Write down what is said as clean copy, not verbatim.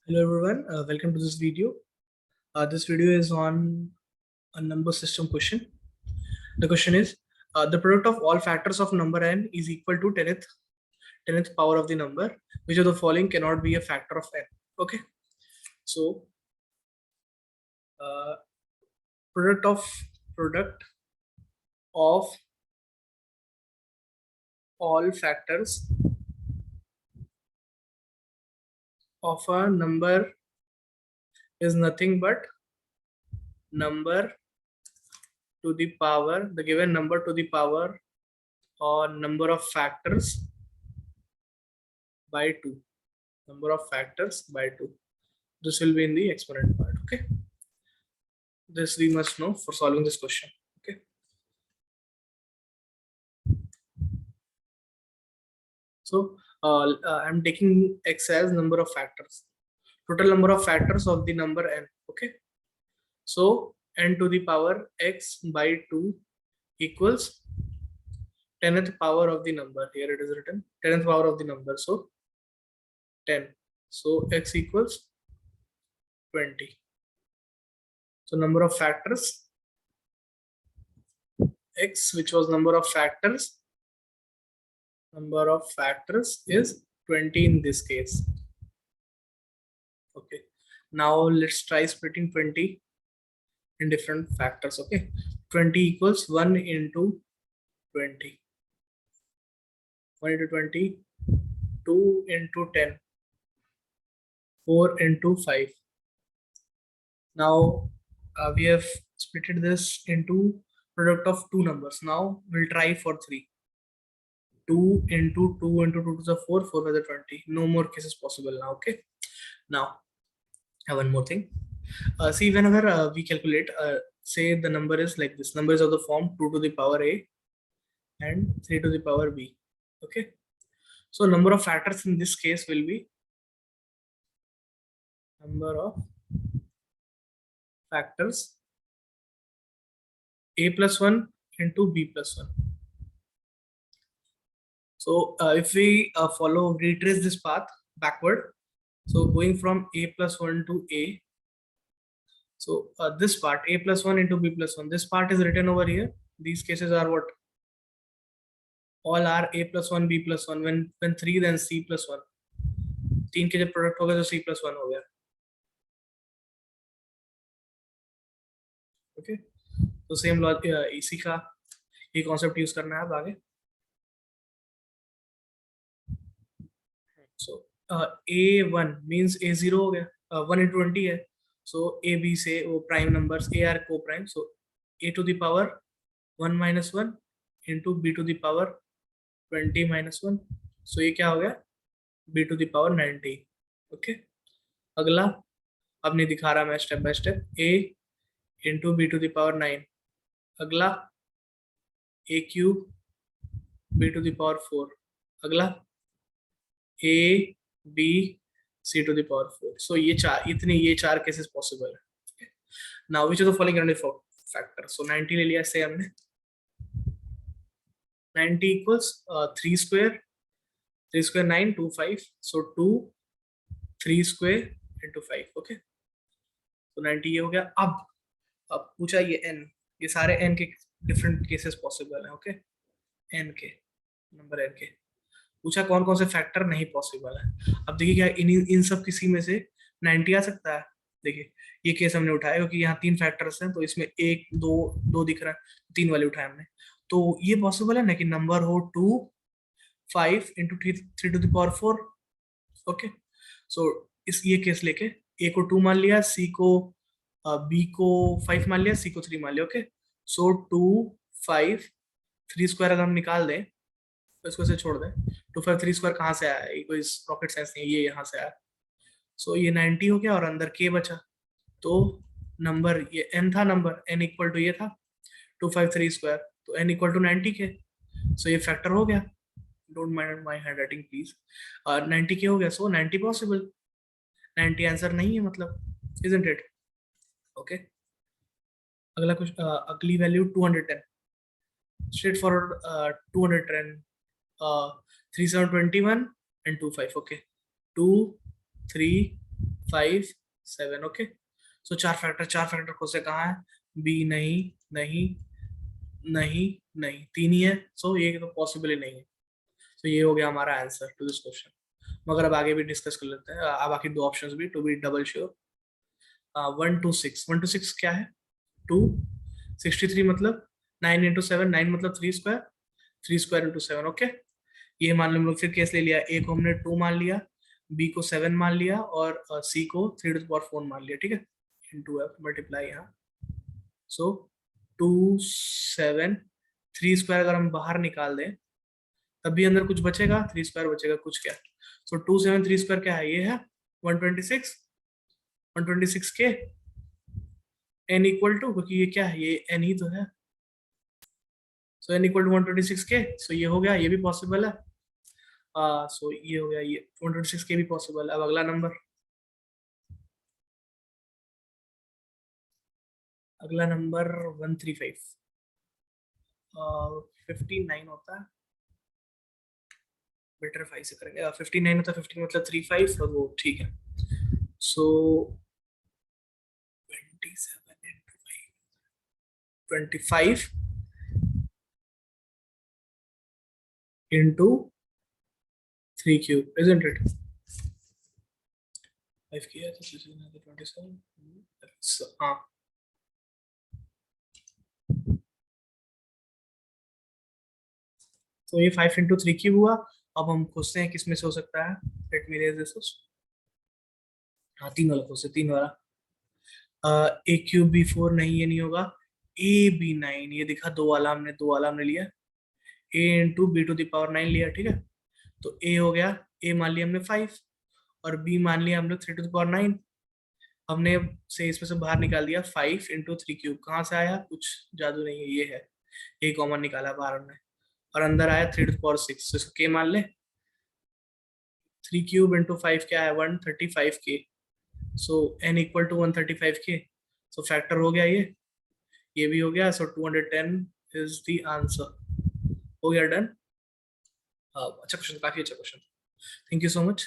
Hello everyone, welcome to this video. This video is on a number system question. The question is, the product of all factors of number n is equal to 10th power of the number. Which of the following cannot be a factor of n? Okay, so uh, product of all factors of a number is nothing but number to the power, the given number to the power, or number of factors by 2. Number of factors by 2. This will be in the exponent part. Okay, this we must know for solving this question. Okay, so I'm taking x as number of factors, total number of factors of the number n. Okay, so n to the power x by 2 equals 10th power of the number. Here it is written 10th power of the number, so 10. So x equals 20. So number of factors x, which was number of factors is 20 in this case. Okay, now let's try splitting 20 in different factors. Okay, 20 equals 1 into 20, 1 into 20, 2 into 10, 4 into 5. Now we have splitted this into product of two numbers. Now we'll try for 3. 2 into 2 into 2 to the 4, 4 by the 20. No more cases possible now. Okay, now one more thing. See, whenever we calculate, say the number is like this. Number is of the form 2 to the power a and 3 to the power b. Okay, so number of factors in this case will be number of factors a plus 1 into b plus 1. So if we retrace this path backward, so going from a plus 1 to a, so this part a plus 1 into b plus 1, this part is written over here. These cases are what? All are a plus 1 b plus 1. When 3, then c plus 1. 3 के जब product हो गया तो c plus 1 हो गया. Okay, तो same logic इसी का ये कॉन्सेप्ट यूज करना है अब आगे. सो a1 मींस a0 हो गया, 1 into 20 है. सो a b से वो प्राइम नंबर्स a are को prime, so a to the power 1 minus 1 into b to the power 20 minus 1. सो ये क्या हो गया? b to the power 90. Okay, अगला अब नहीं दिखा रहा मैं step by step. a into b to the power 9. अगला a cube b to the power 4. अगला a b c to the power 4. So ये चार केसेस पॉसिबल है. Now which of the following can be factor? So 90 ले लिया से हमने. 90 equals 3 square 9 2 5. So 2 3 square into 5. Okay, तो 90 ये हो गया. अब पूछा ये n, ये सारे n के डिफरेंट केसेस पॉसिबल है. ओके, n के नंबर n के पूछा कौन कौन से फैक्टर नहीं पॉसिबल है. अब देखिए क्या इन सब किसी में से 90 आ सकता है. देखिए ये केस हमने उठाया क्योंकि यहाँ 3 फैक्टर्स हैं, तो इसमें 1 2 2 दिख रहा है, 3 वाले उठाए हमने. तो ये पॉसिबल है ना कि नंबर हो 2 5 into 3 to the power 4. Okay, सो इस ये केस लेके a को 2 मान लिया, c को b को 5 मान लिया, c को 3 मान लिया. ओके, सो 2 5 3 स्क्वायर अगर हम निकाल दें तो इसको से छोड़ दें. 2 5 3 स्क्वायर कहाँ से आया? ये कोई रॉकेट साइंस नहीं है, ये यहाँ से आया. सो ये 90 हो गया और अंदर k बचा. तो नंबर ये n था, नंबर n इक्वल टू ये था 2 5 3 स्क्वायर, तो n इक्वल टू 90 के. सो ये फैक्टर हो गया. Don't mind my handwriting please. 90 के हो गया, सो 90 पॉसिबल. 90 आंसर नहीं है मतलब, इजंट इट? ओके, अगला कुछ अगली value 210. Straight forward 210. 3 7 21 and 2 5. Okay, 2 3 5 7 okay. सो चार फैक्टर कौन से कहाँ है? बी नहीं नहीं नहीं नहीं, तीन ही है। सो ये तो पॉसिबल ही नहीं है। तो ये हो गया हमारा आंसर टू दिस क्वेश्चन। मगर अब आगे भी डिस्कस कर लेते हैं, अब बाकी दो ऑप्शंस भी टू बी डबल श्योर। 1 2 6 क्या है? 2 63 मतलब 9 × 7, 9 मतलब 3 स्क्वायर, 3 स्क्वायर × 7 ओके। ये मान लो हम लोग फिर केस ले लिया, ए को हमने 2 मान लिया, बी को 7 मान लिया और सी को 3 to the power 4 मान लिया, ठीक है। इंटू एफ मल्टीप्लाई यहाँ। सो 2 7 3 स्क्वायर अगर हम बाहर निकाल दें तब भी अंदर कुछ बचेगा, 3 स्क्वायर बचेगा कुछ क्या। सो 2 7 3 स्क्वायर क्या है? ये है 126, 126 के n इक्वल टू, क्योंकि ये क्या है, ये n ही तो है। सो n इक्वल टू 126 के। सो ये हो गया, ये भी पॉसिबल है। सो ये हो गया, ये 126 के भी पॉसिबल है। अब अगला नंबर, अगला नंबर 135 59 होता है, बेटर 5 से करेंगे। 59 होता है, 15 मतलब 35 और वो ठीक है। सो 27 25 into 3 cube, isn't it? 5 किया तो 27, हाँ। तो ये 5 × 3 क्यूब हुआ। अब हम खोजते हैं किस में से हो सकता है। Let me raise this. हाँ, 3 वाला खोजते, 3 वाला। ए क्यूब बी 4 नहीं, ये नहीं होगा। ए बी 9 ये दिखा, दो वाला हमने लिया। ए इंटू बी टू दावर 9 लिया, ठीक है। तो ए हो गया, ए मान लिया हमने 5 और बी मान लिया हमने 3 to the power 9। हमने से इसमें से बाहर निकाल दिया 5 × 3 क्यूब। कहाँ से आया? कुछ जादू नहीं है, ये है। ए कॉमन निकाला बाहर हमने और अंदर आया 3 to the power 6। इसको के मान ले। 3 क्यूब इंटू 5 क्या है? 135 के। सो n इक्वल टू 135 के। सो फैक्टर हो गया ये भी हो गया। सो 210 इज द आंसर। हो गया, डन। अच्छा क्वेश्चन, काफी अच्छा question. Thank you so much.